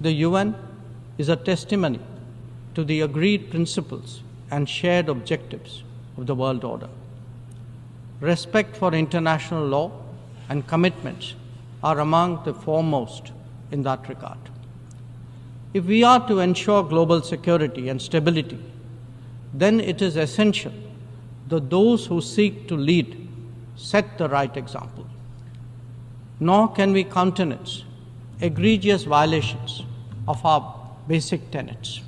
The UN is a testimony to the agreed principles and shared objectives of the world order. Respect for international law and commitments are among the foremost in that regard. If we are to ensure global security and stability, then it is essential that those who seek to lead set the right example. Nor can we countenance egregious violations of our basic tenets.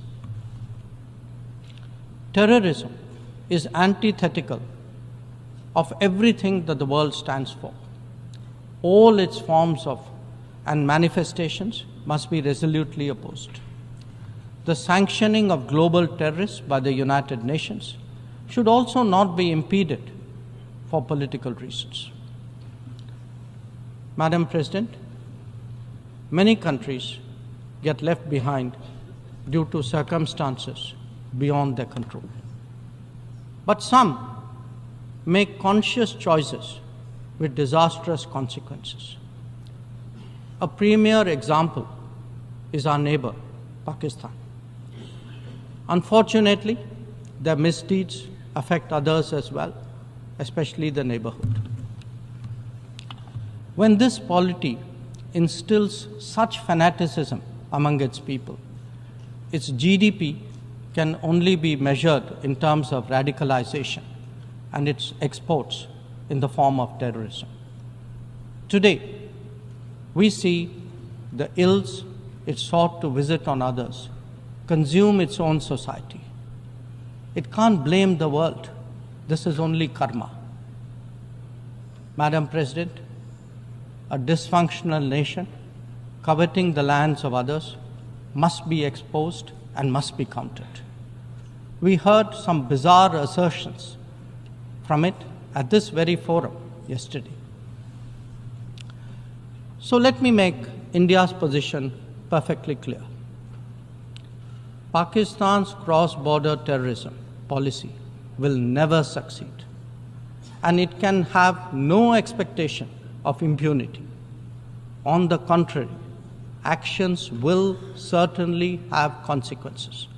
Terrorism is antithetical of everything that the world stands for. All its forms of and manifestations must be resolutely opposed. The sanctioning of global terrorists by the United Nations should also not be impeded for political reasons. Madam President, many countries get left behind due to circumstances beyond their control. But some make conscious choices with disastrous consequences. A premier example is our neighbor, Pakistan. Unfortunately, their misdeeds affect others as well, especially the neighborhood. When this polity instills such fanaticism among its people, its GDP can only be measured in terms of radicalization and its exports in the form of terrorism. Today, we see the ills it sought to visit on others consume its own society. It can't blame the world. This is only karma. Madam President, a dysfunctional nation coveting the lands of others must be exposed and must be countered. We heard some bizarre assertions from it at this very forum yesterday. So let me make India's position perfectly clear. Pakistan's cross-border terrorism policy will never succeed, and it can have no expectation of impunity. On the contrary, actions will certainly have consequences.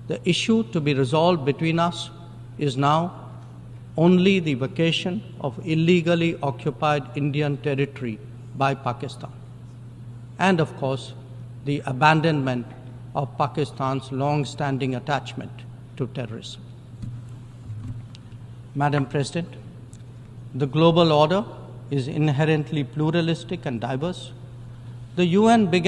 The issue to be resolved between us is now only the vacation of illegally occupied Indian territory by Pakistan, and of course, the abandonment of Pakistan's long-standing attachment to terrorism. Madam President, the global order is inherently pluralistic and diverse. The UN began